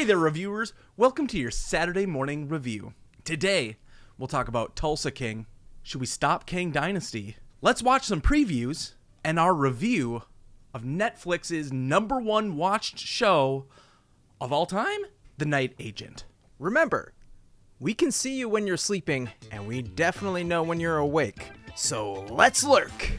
Hey there, reviewers. Welcome to your Saturday morning review. Today, we'll talk about Tulsa King. Should we stop Kang Dynasty? Let's watch some previews and our review of Netflix's #1 watched show of all time, The Night Agent. Remember, we can see you when you're sleeping, and we definitely know when you're awake. So let's lurk.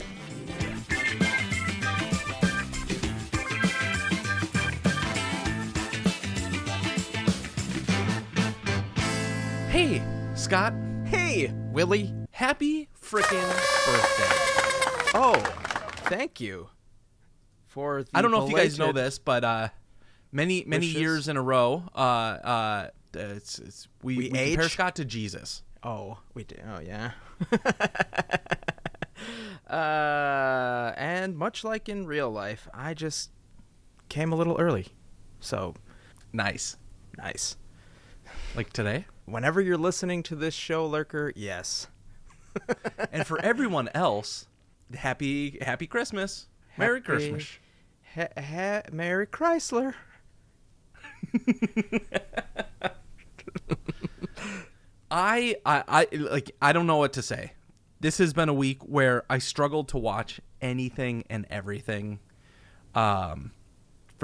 Hey, Scott. Hey, Willie. Happy frickin' birthday. Oh, thank you. For the I don't know if you guys know belated this, but many wishes. years in a row, we age? compare Scott to Jesus. Oh, we did. Oh, yeah. And much like in real life, I just came a little early. So, Nice. nice. Like today. Whenever you're listening to this show, Lurker, yes. And for everyone else, happy Christmas. Merry Happy- Christmas. Merry Chrysler. I don't know what to say. This has been a week where I struggled to watch anything and everything. For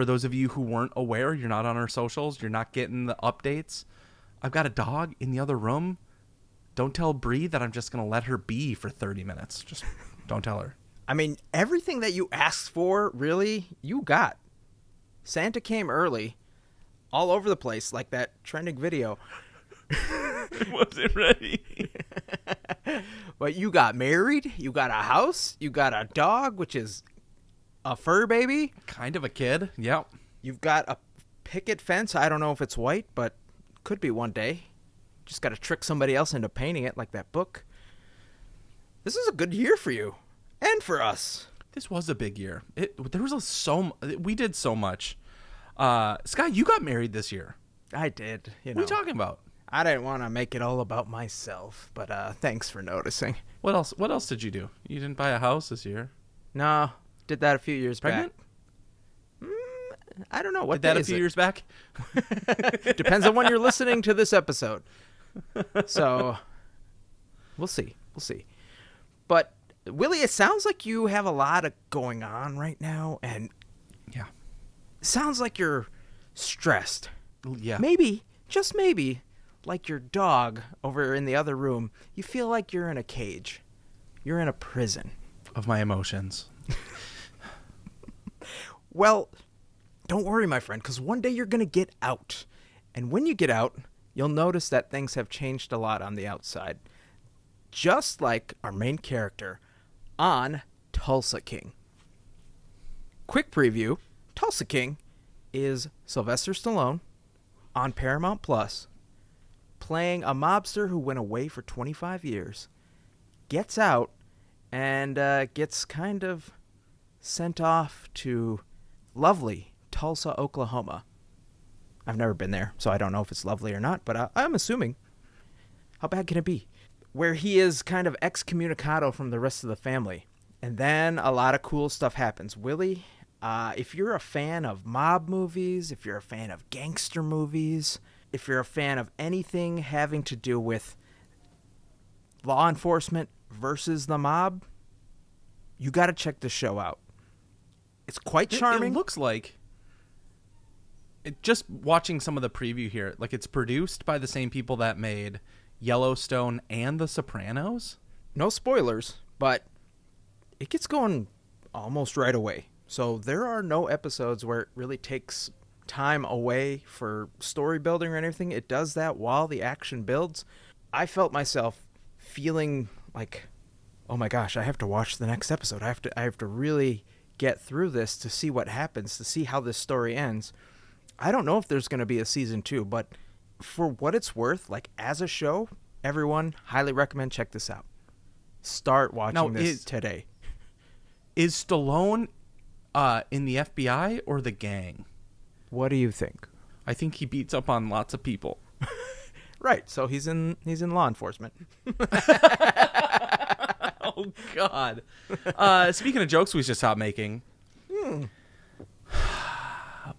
those of you who weren't aware, you're not on our socials, you're not getting the updates. I've got a dog in the other room. Don't tell Bree that I'm just going to let her be for 30 minutes. Just don't tell her. I mean, everything that you asked for, really, you got. Santa came early, all over the place, like that trending video. I wasn't ready. But you got married, you got a house, you got a dog, which is a fur baby. Kind of a kid. Yep. You've got a picket fence. I don't know if it's white, but could be one day. Just got to trick somebody else into painting it like that book. This is a good year for you and for us. This was a big year. We did so much. Scott, you got married this year. I did. You What know, are you talking about? I didn't want to make it all about myself, but thanks for noticing. What else did you do? You didn't buy a house this year. No, did that a few years Pregnant? back. I don't know. What Did that day a is few it? years back? Depends on when you're listening to this episode. So, we'll see. We'll see. But, Willie, it sounds like you have a lot going on right now, and Yeah. it sounds like you're stressed. Yeah. Maybe, just maybe, like your dog over in the other room, you feel like you're in a cage. You're in a prison. Of my emotions. Well, don't worry, my friend, because one day you're going to get out. And when you get out, you'll notice that things have changed a lot on the outside. Just like our main character on Tulsa King. Quick preview, Tulsa King is Sylvester Stallone on Paramount Plus, playing a mobster who went away for 25 years, gets out, and gets kind of sent off to lovely Tulsa, Oklahoma. I've never been there, so I don't know if it's lovely or not, but I'm assuming. How bad can it be? Where he is kind of excommunicado from the rest of the family. And then a lot of cool stuff happens. Willie, if you're a fan of mob movies, if you're a fan of gangster movies, if you're a fan of anything having to do with law enforcement versus the mob, you got to check this show out. It's quite charming. It looks like, just watching some of the preview here, like it's produced by the same people that made Yellowstone and The Sopranos. No spoilers, but it gets going almost right away. So there are no episodes where it really takes time away for story building or anything. It does that while the action builds. I felt myself feeling like, oh my gosh, I have to watch the next episode. I have to really get through this to see what happens, to see how this story ends. I don't know if there's going to be a season 2, but for what it's worth, like as a show, everyone, highly recommend check this out. Start watching this today. Is Stallone in the FBI or the gang? What do you think? I think he beats up on lots of people. Right, so he's in law enforcement. Oh, God. Speaking of jokes we should stop making.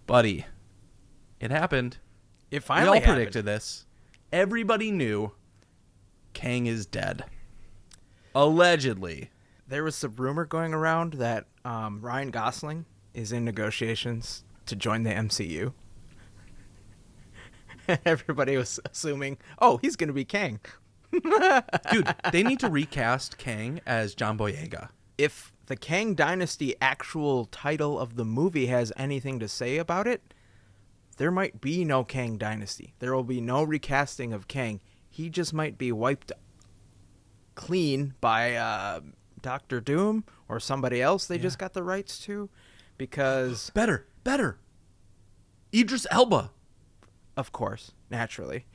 Buddy, it happened. It We finally all happened. predicted this. Everybody knew Kang is dead. Allegedly. There was some rumor going around that Ryan Gosling is in negotiations to join the MCU. Everybody was assuming, oh, he's going to be Kang. Dude, they need to recast Kang as John Boyega. If the Kang Dynasty actual title of the movie has anything to say about it, there might be no Kang Dynasty. There will be no recasting of Kang. He just might be wiped clean by Doctor Doom or somebody else they just got the rights to, because Better. Idris Elba. of course, naturally.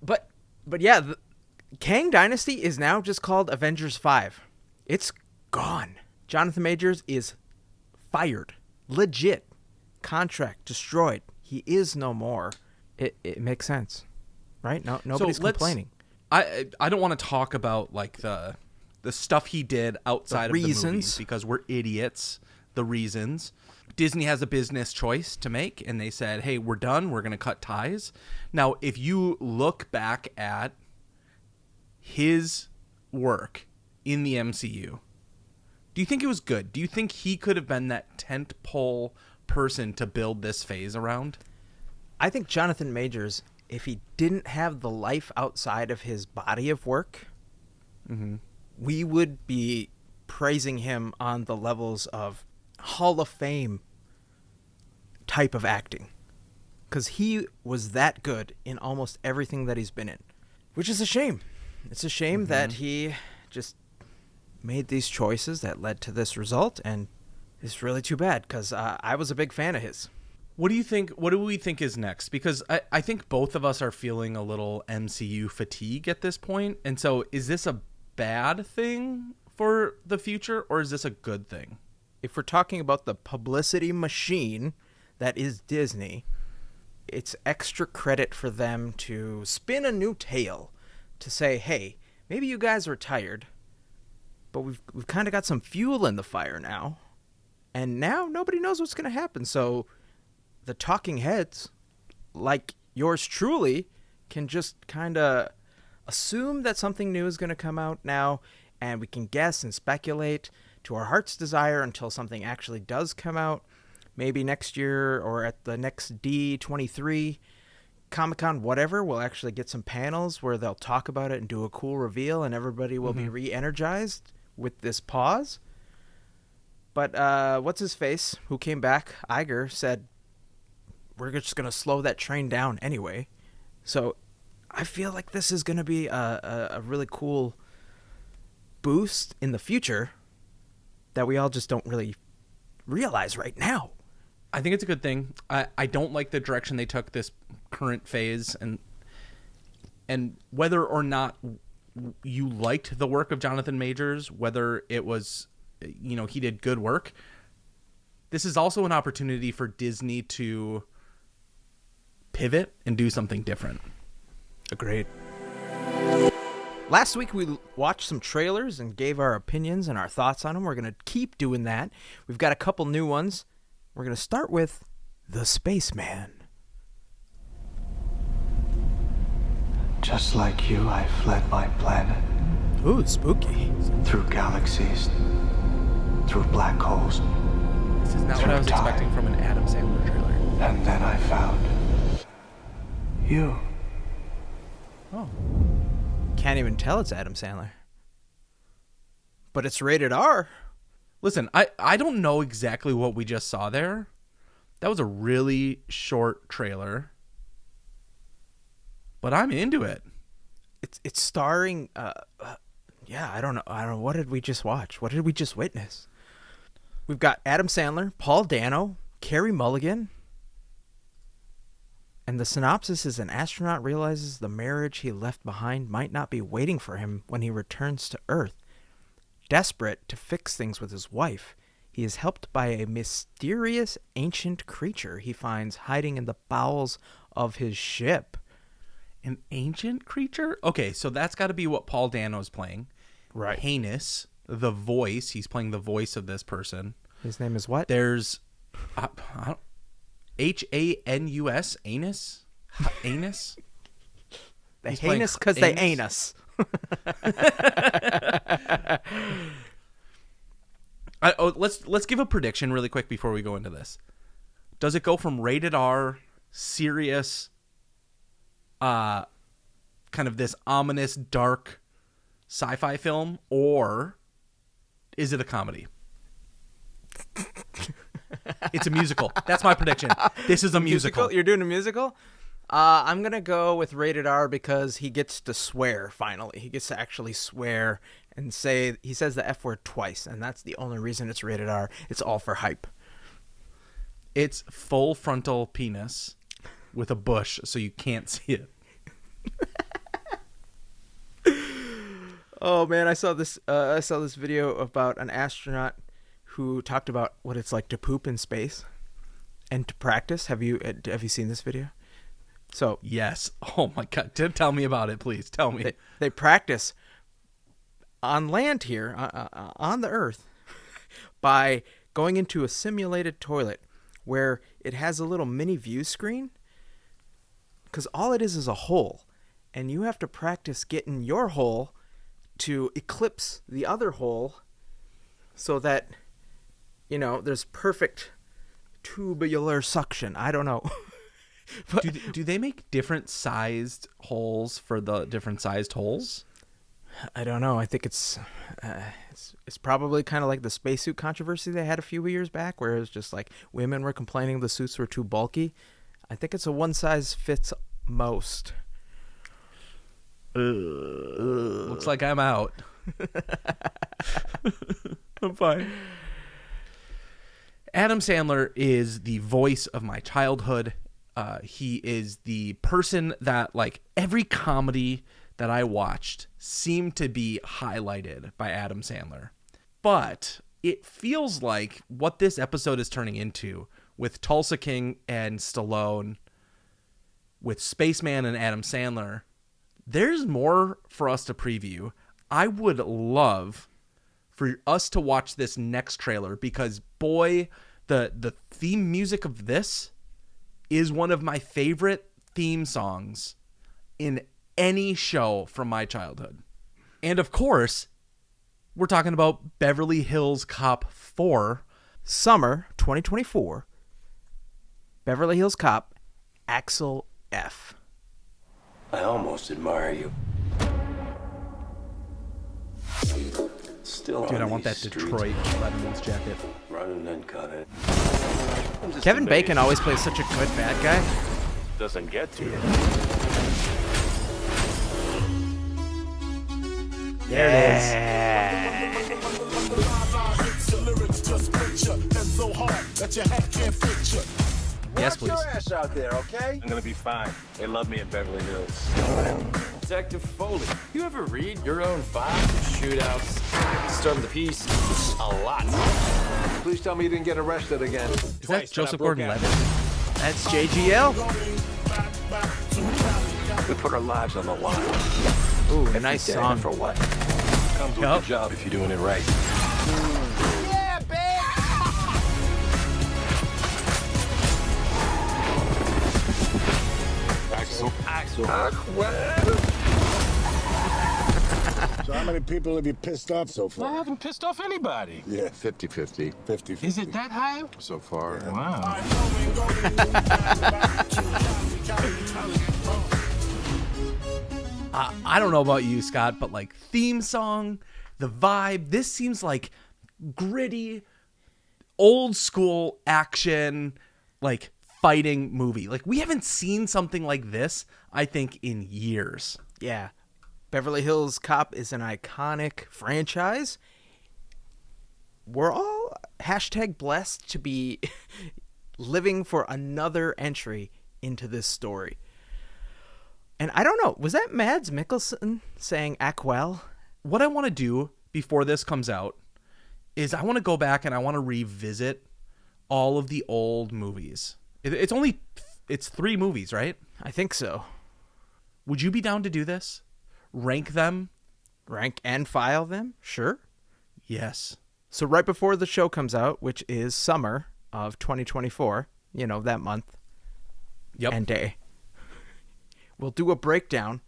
but yeah, the Kang Dynasty is now just called Avengers 5. It's gone. Jonathan Majors is fired. Legit. Contract destroyed. He is no more. It makes sense, right? No, nobody's complaining. I don't want to talk about like the stuff he did outside of the movies because we're idiots. The reasons. Disney has a business choice to make, and they said, hey, we're done. We're going to cut ties. Now, if you look back at his work in the MCU, do you think it was good? Do you think he could have been that tentpole person to build this phase around? I think Jonathan Majors, if he didn't have the life outside of his body of work, we would be praising him on the levels of Hall of Fame type of acting, because he was that good in almost everything that he's been in, which is a shame. It's a shame that he just made these choices that led to this result, and it's really too bad, because I was a big fan of his. What do you think? What do we think is next? Because I think both of us are feeling a little MCU fatigue at this point. And so is this a bad thing for the future, or is this a good thing? If we're talking about the publicity machine that is Disney, it's extra credit for them to spin a new tale to say, hey, maybe you guys are tired, but we've kind of got some fuel in the fire now. And now nobody knows what's going to happen. So the talking heads, like yours truly, can just kind of assume that something new is going to come out now, and we can guess and speculate to our heart's desire until something actually does come out, maybe next year or at the next D23, Comic-Con, whatever. We'll actually get some panels where they'll talk about it and do a cool reveal, and everybody will be re-energized with this pause. But what's his face, who came back, Iger, said, we're just going to slow that train down anyway. So I feel like this is going to be a really cool boost in the future that we all just don't really realize right now. I think it's a good thing. I don't like the direction they took this current phase, and whether or not you liked the work of Jonathan Majors, whether it was, he did good work, this is also an opportunity for Disney to pivot and do something different. Agreed. Last week we watched some trailers and gave our opinions and our thoughts on them. We're going to keep doing that. We've got a couple new ones. We're going to start with The Spaceman. Just like you, I fled my planet. Ooh, spooky. Through galaxies, through black holes, This is not what I was expecting from an Adam Sandler trailer. and then I found you. Oh. Can't even tell it's Adam Sandler. But it's rated R. Listen, I don't know exactly what we just saw there. That was a really short trailer. But I'm into it. It's starring I don't know. What did we just watch? What did we just witness? We've got Adam Sandler, Paul Dano, Carey Mulligan. And the synopsis is: an astronaut realizes the marriage he left behind might not be waiting for him when he returns to Earth. Desperate to fix things with his wife, he is helped by a mysterious ancient creature he finds hiding in the bowels of his ship. An ancient creature? Okay, so that's got to be what Paul Dano's playing. Right. Heinous, the voice. He's playing the voice of this person. His name is what? There's Hanus? Anus? Anus? They He's heinous playing because they anus? ain't us. Let's give a prediction really quick before we go into this. Does it go from rated R, serious, kind of this ominous, dark sci-fi film, or is it a comedy? It's a musical. That's my prediction. This is a musical. You're doing a musical? I'm going to go with rated R because he gets to swear finally. He gets to actually swear and say, he says the F word twice, and that's the only reason it's rated R. It's all for hype. It's full frontal penis with a bush so you can't see it. Oh man, I saw this video about an astronaut who talked about what it's like to poop in space and to practice. Have you seen this video? So Yes. Oh my God. Tell me about it, please. Tell me. they practice on land here, on the Earth, by going into a simulated toilet where it has a little mini view screen, because all it is a hole, and you have to practice getting your hole to eclipse the other hole so that, there's perfect tubular suction. I don't know. But Do they make different sized holes for the different sized holes? I don't know. I think it's probably kind of like the spacesuit controversy they had a few years back, where it was just like women were complaining the suits were too bulky. I think it's a one size fits most. Looks like I'm out. I'm fine. Adam Sandler is the voice of my childhood. He is the person that, like, every comedy that I watched seemed to be highlighted by Adam Sandler. But it feels like what this episode is turning into, with Tulsa King and Stallone, with Spaceman and Adam Sandler, there's more for us to preview. I would love for us to watch this next trailer, because boy, the theme music of this is one of my favorite theme songs in any show from my childhood. And of course, we're talking about Beverly Hills Cop 4. Summer 2024. Beverly Hills Cop, Axel F. I almost admire you. Still Dude, on I want that these streets, Detroit Leatherman's jacket. running and gunning. Kevin Bacon always plays such a good bad guy. Doesn't get to you. There it is. Yes, please. ass out there, okay? I'm gonna be fine. They love me in Beverly Hills. Detective Foley, you ever read your own file? Shootouts, disturb the peace, a lot. Please tell me you didn't get arrested again. Is that Joseph Gordon-Levitt? That's JGL. We put our lives on the line. Ooh, Every nice day. song. For what? Comes with Yup. the job if you're doing it right. Yeah, bitch! Axel. So how many people have you pissed off so I far? haven't pissed off anybody. Yeah, 50-50 50-50. Is it that high? so far. Wow. I don't know about you, Scott, but like theme song, the vibe, this seems like gritty, old school action, like fighting movie. Like we haven't seen something like this, I think, in years. Yeah. Beverly Hills Cop is an iconic franchise. We're all #blessed to be living for another entry into this story. And I don't know, was that Mads Mikkelsen saying Aquel? What I want to do before this comes out is I want to go back and I want to revisit all of the old movies. It's 3 movies, right? I think so. Would you be down to do this? Rank them? Rank and file them? Sure. Yes. So right before the show comes out, which is summer of 2024, that month Yep. and day. We'll do a breakdown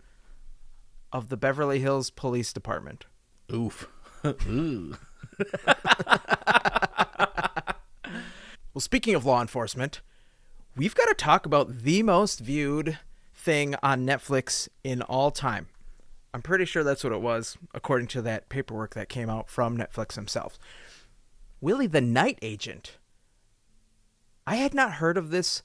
of the Beverly Hills Police Department. Oof. Ooh. Well, speaking of law enforcement, we've got to talk about the most viewed thing on Netflix in all time. I'm pretty sure that's what it was, according to that paperwork that came out from Netflix themselves. Willie the Night Agent. I had not heard of this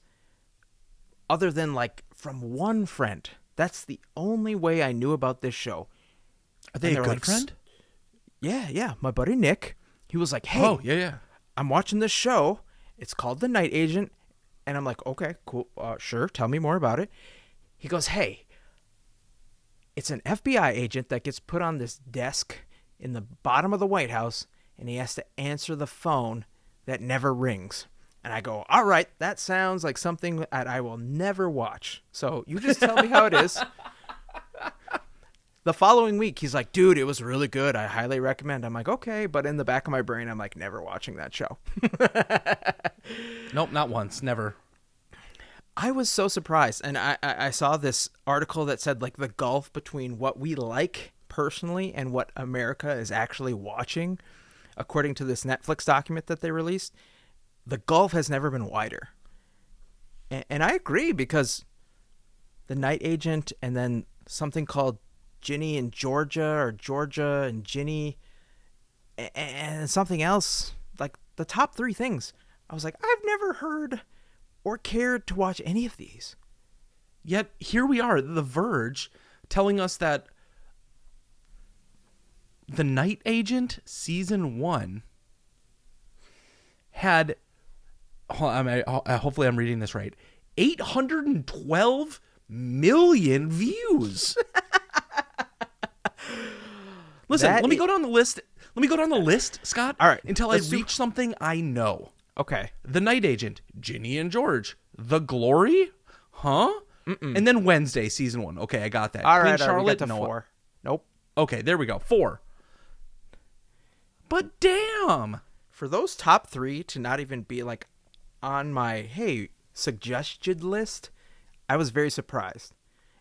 other than from one friend. That's the only way I knew about this show. Are they a good friend? Yeah. My buddy Nick, he was like, hey, Oh, yeah. I'm watching this show. It's called The Night Agent. And I'm like, okay, cool. Sure. Tell me more about it. He goes, hey, it's an FBI agent that gets put on this desk in the bottom of the White House, and he has to answer the phone that never rings. And I go, all right, that sounds like something that I will never watch. So you just tell me how it is. The following week, he's like, dude, it was really good. I highly recommend. I'm like, okay. But in the back of my brain, I'm like, never watching that show. Nope, not once. Never. I was so surprised. And I saw this article that said the gulf between what we like personally and what America is actually watching, according to this Netflix document that they released. The gulf has never been wider. And I agree, because The Night Agent and then something called Ginny and Georgia, or Georgia and Ginny, and something else, the top three things. I was like, I've never heard or cared to watch any of these. Yet here we are, The Verge, telling us that The Night Agent season 1 had, hopefully I'm reading this right, 812 million views. Listen, let me go down the list. Let me go down the list, Scott. All right, Until I reach something I know. Okay. The Night Agent, Ginny and George. The Glory? Huh? And then Wednesday, season 1. Okay, I got that. All Queen right, Charlotte, we got to no. 4. Nope. Okay, there we go. 4. But damn. For those top 3 to not even be on my, hey, suggested list, I was very surprised.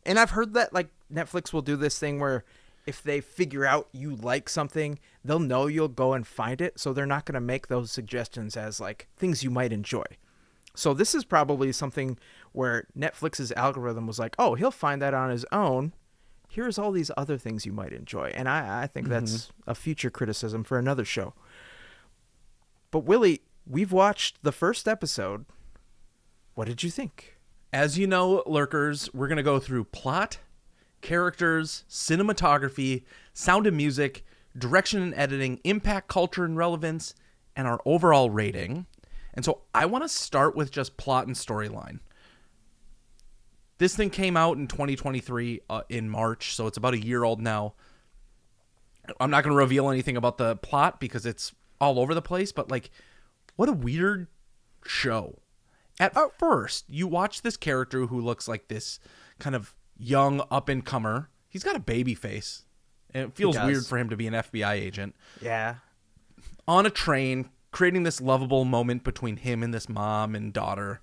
And I've heard that Netflix will do this thing where if they figure out you like something, they'll know you'll go and find it. So they're not going to make those suggestions as things you might enjoy. So this is probably something where Netflix's algorithm was like, oh, he'll find that on his own. Here's all these other things you might enjoy. And I think that's a future criticism for another show. But Willie, we've watched the first episode. What did you think? As you know, lurkers, we're going to go through plot, characters, cinematography, sound and music, direction and editing, impact, culture and relevance, and our overall rating. And so I want to start with just plot and storyline. This thing came out in 2023 in March, so it's about a year old now. I'm not going to reveal anything about the plot because it's all over the place, but what a weird show. At first, you watch this character who looks like this kind of young up-and-comer. He's got a baby face. And it feels weird for him to be an FBI agent. Yeah. On a train, creating this lovable moment between him and this mom and daughter.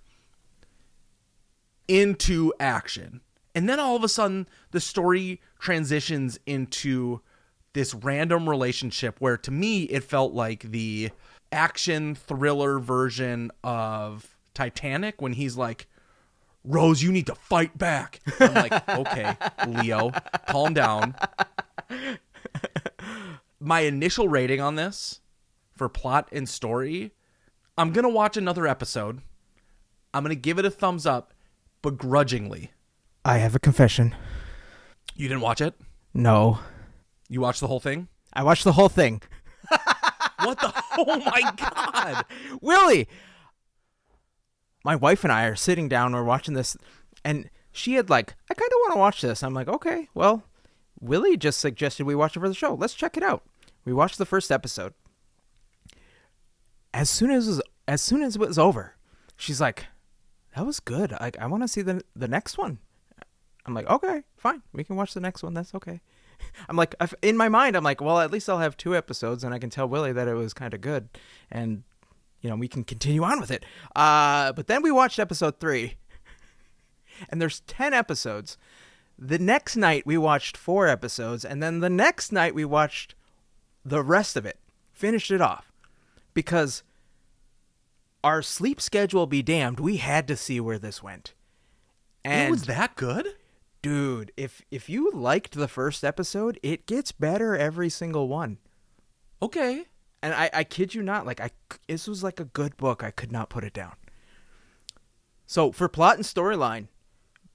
Into action. And then all of a sudden, the story transitions into this random relationship where, to me, it felt like the action thriller version of Titanic when he's like, Rose, you need to fight back. I'm like, okay, Leo, calm down. My initial rating on this for plot and story, I'm going to watch another episode. I'm going to give it a thumbs up, begrudgingly. I have a confession. You didn't watch it? No. You watched the whole thing? I watched the whole thing. What the? Oh my God. Willie! My wife and I are sitting down, we're watching this, and she had I kind of want to watch this. I'm like, okay, well, Willie just suggested we watch it for the show. Let's check it out. We watched the first episode. As soon as it was over, she's like, that was good. I want to see the next one. I'm like, okay, fine. We can watch the next one. That's okay. I'm like, in my mind, I'm like, well, at least I'll have 2 episodes and I can tell Willie that it was kind of good. And we can continue on with it. But then we watched episode 3, and there's 10 episodes. The next night we watched 4 episodes, and then the next night we watched the rest of it. Finished it off. Because our sleep schedule be damned, we had to see where this went. And It was that good? dude, if you liked the first episode, it gets better every single one. Okay. And I kid you not, this was like a good book. I could not put it down. So for plot and storyline,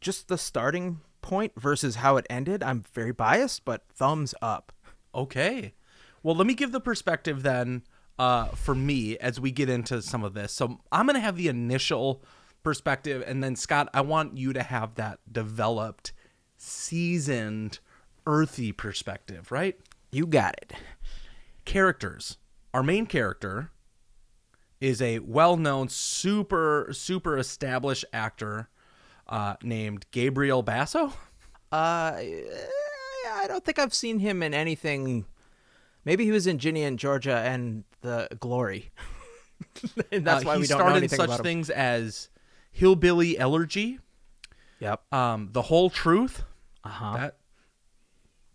just the starting point versus how it ended, I'm very biased, but thumbs up. Okay. Well, let me give the perspective then for me as we get into some of this. So I'm going to have the initial perspective, and then Scott, I want you to have that developed, seasoned, earthy perspective, right? You got it. Characters. Our main character is a well-known, super established actor named Gabriel Basso. I don't think I've seen him in anything. Maybe he was in Ginny and Georgia and the Glory. And that's why we don't know anything He started in about such him. things as Hillbilly Elegy, Yep. The Whole Truth. Uh-huh.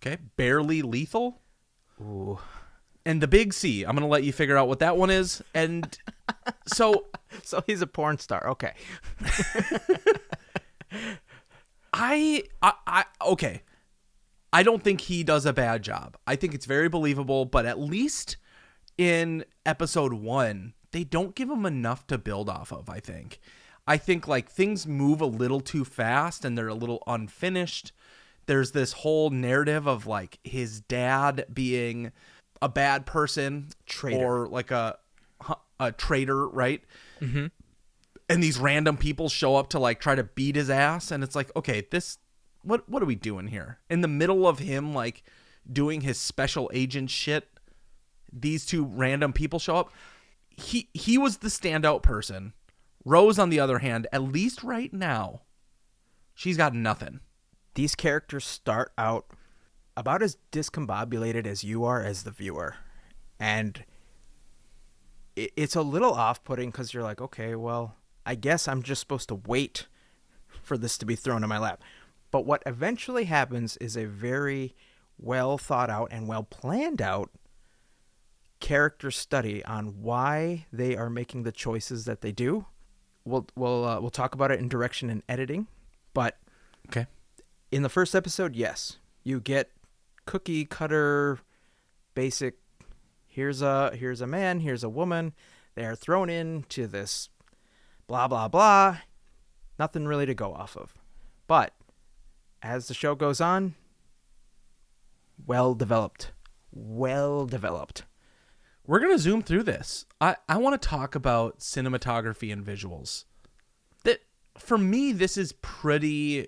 Okay. Barely Lethal. Ooh. And The Big C. I'm going to let you figure out what that one is. And so So he's a porn star. Okay. okay. I don't think he does a bad job. I think it's very believable, but at least in episode 1, they don't give him enough to build off of, I think. I think like things move a little too fast and they're a little unfinished. There's this whole narrative of like his dad being a bad person, Traitor. or like a traitor, right? Mm-hmm. And these random people show up to like try to beat his ass, and it's like, okay, this what are we doing here? In the middle of him like doing his special agent shit, these two random people show up. He was the standout person. Rose, on the other hand, at least right now, she's got nothing. These characters start out about as discombobulated as you are as the viewer. And it's a little off-putting because you're like, okay, well, I guess I'm just supposed to wait for this to be thrown in my lap. But what eventually happens is a very well thought out and well planned out character study on why they are making the choices that they do. We'll talk about it in direction and editing, but Okay. in the first episode, yes, you get cookie cutter basic. Here's a man, here's a woman. They are thrown into this blah blah blah. Nothing really to go off of. But as the show goes on, well developed. We're going to zoom through this. I want to talk about cinematography and visuals. That for me, this is pretty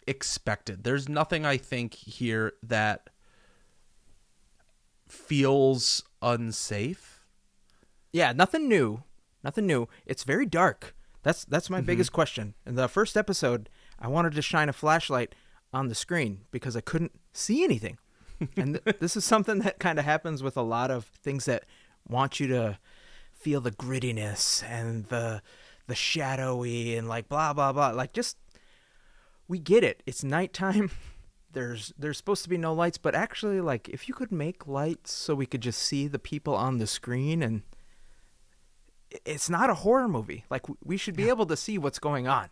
expected. There's nothing I think here that feels unsafe. Yeah, nothing new. It's very dark. That's my biggest question. In the first episode, I wanted to shine a flashlight on the screen because I couldn't see anything. And this is something that kind of happens with a lot of things that want you to feel the grittiness and the shadowy and like blah blah blah. Like, just, we get it. It's nighttime. There's supposed to be no lights, but actually, like, if you could make lights so we could just see the people on the screen, and it's not a horror movie. Like, we should be able to see what's going on.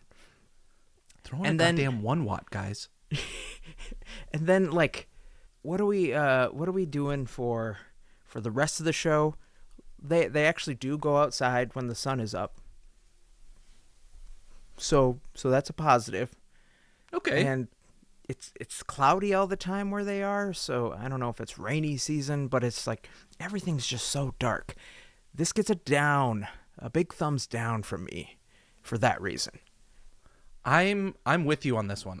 Throwing And a then- goddamn 1 watt, guys. And then, like, what are we doing for the rest of the show? They actually do go outside when the sun is up. So that's a positive. Okay. And it's cloudy all the time where they are, so I don't know if it's rainy season, but it's like everything's just so dark. This gets a big thumbs down from me for that reason. I'm with you on this one.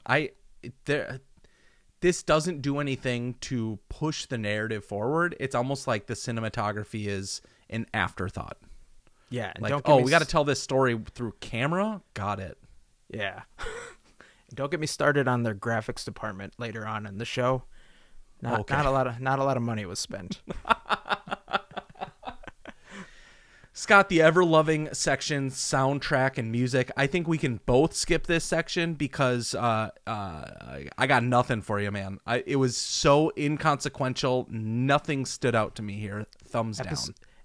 This doesn't do anything to push the narrative forward. It's almost like the cinematography is an afterthought. Yeah, and Like, don't get me we got to tell this story through camera? Got it. Yeah. Don't get me started on their graphics department later on in the show. Not a lot of money was spent. Scott, the ever-loving section, soundtrack and music. I think we can both skip this section because I got nothing for you, man. It was so inconsequential. Nothing stood out to me here. Thumbs down.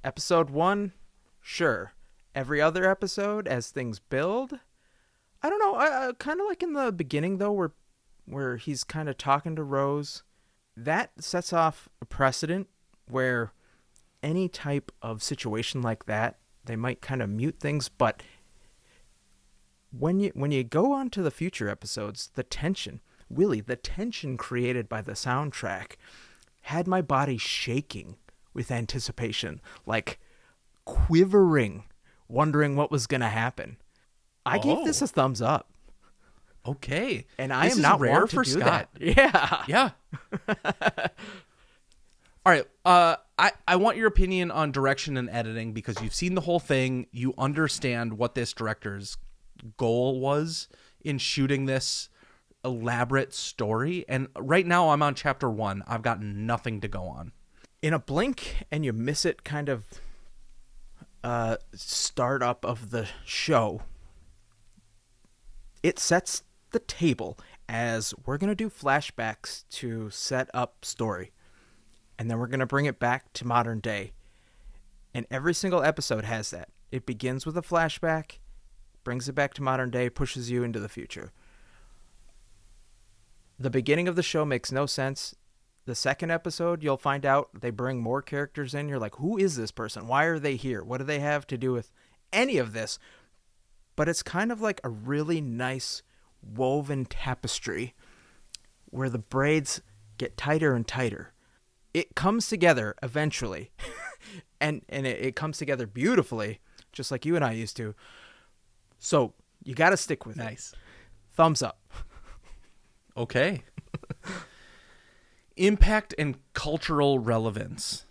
Episode 1, sure. Every other episode, as things build, I don't know. I kind of like in the beginning, though, where he's kind of talking to Rose. That sets off a precedent where any type of situation like that, they might kind of mute things, but when you go on to the future episodes, the tension created by the soundtrack had my body shaking with anticipation, like quivering, wondering what was going to happen. I gave this a thumbs up. Okay. And I am not rare want to for do Scott. that. Yeah. All right. I want your opinion on direction and editing because you've seen the whole thing. You understand what this director's goal was in shooting this elaborate story. And right now I'm on chapter 1. I've got nothing to go on. In a blink and you miss it kind of startup of the show, it sets the table as we're going to do flashbacks to set up story. And then we're going to bring it back to modern day. And every single episode has that. It begins with a flashback, brings it back to modern day, pushes you into the future. The beginning of the show makes no sense. The second episode, you'll find out they bring more characters in. You're like, who is this person? Why are they here? What do they have to do with any of this? But it's kind of like a really nice woven tapestry where the braids get tighter and tighter. It comes together eventually, and it comes together beautifully, just like you and I used to. So you got to stick with it. Nice. Thumbs up. Okay. Impact and cultural relevance.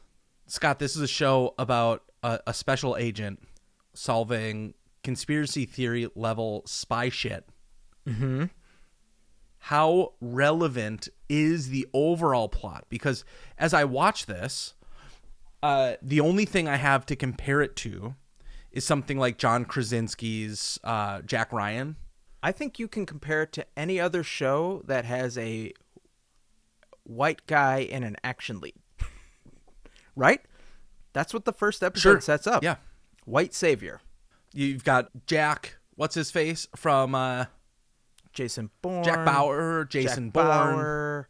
Scott, this is a show about a special agent solving conspiracy theory level spy shit. Mm-hmm. How relevant is the overall plot? Because as I watch this, the only thing I have to compare it to is something like John Krasinski's Jack Ryan. I think you can compare it to any other show that has a white guy in an action lead. Right? That's what the first episode sets up. Yeah. White savior. You've got Jack, what's his face, from Jason Bourne. Jack Bauer, Jason Bourne.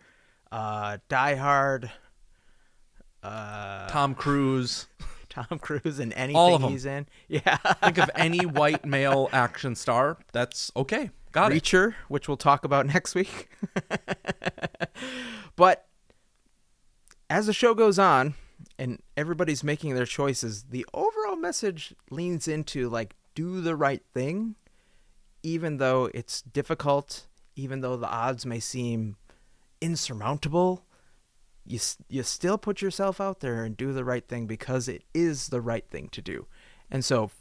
Die Hard. Tom Cruise. Tom Cruise in anything All of them. he's in. Yeah. Think of any white male action star. That's okay. Got it. Reacher, which we'll talk about next week. But as the show goes on and everybody's making their choices, the overall message leans into like do the right thing, even though it's difficult, even though the odds may seem insurmountable. You still put yourself out there and do the right thing because it is the right thing to do. And so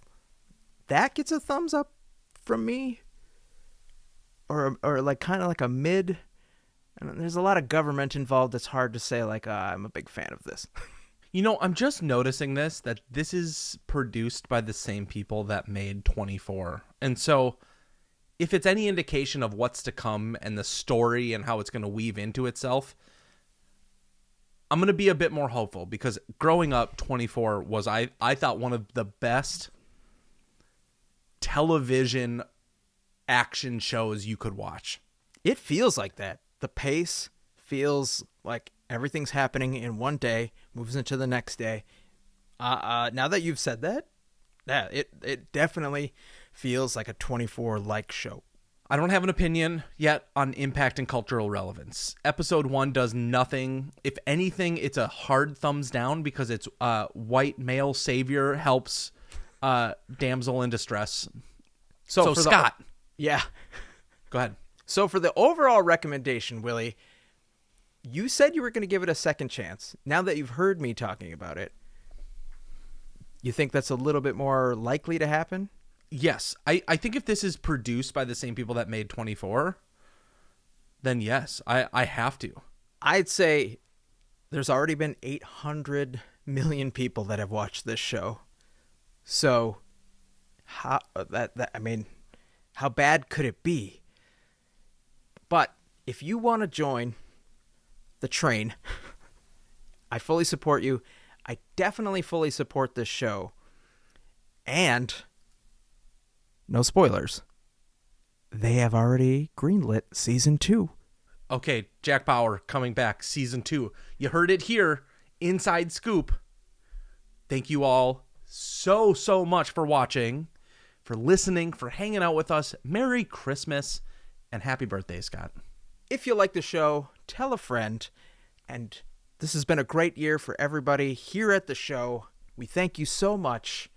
that gets a thumbs up from me, or like kind of like a mid. And there's a lot of government involved. It's hard to say like I'm a big fan of this. You know, I'm just noticing that this is produced by the same people that made 24. And so if it's any indication of what's to come and the story and how it's going to weave into itself, I'm going to be a bit more hopeful because growing up, 24 was, I thought, one of the best television action shows you could watch. It feels like that. The pace feels like everything's happening in one day, moves into the next day. Now that you've said that, yeah, it definitely feels like a 24-like show. I don't have an opinion yet on impact and cultural relevance. Episode 1 does nothing. If anything, it's a hard thumbs down because it's white male savior helps damsel in distress. So for Scott. Yeah. Go ahead. So for the overall recommendation, Willie, you said you were going to give it a second chance. Now that you've heard me talking about it, you think that's a little bit more likely to happen? Yes. I think if this is produced by the same people that made 24, then yes, I have to. I'd say there's already been 800 million people that have watched this show. So, how how bad could it be? But if you want to join the train, I fully support you. I definitely fully support this show. And no spoilers. They have already greenlit season 2. Okay, Jack Bauer coming back, season 2. You heard it here, inside scoop. Thank you all so much for watching, for listening, for hanging out with us. Merry Christmas and happy birthday, Scott. If you like the show, tell a friend. And this has been a great year for everybody here at the show. We thank you so much.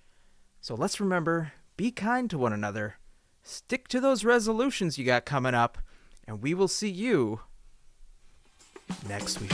So let's remember, be kind to one another. Stick to those resolutions you got coming up. And we will see you next week.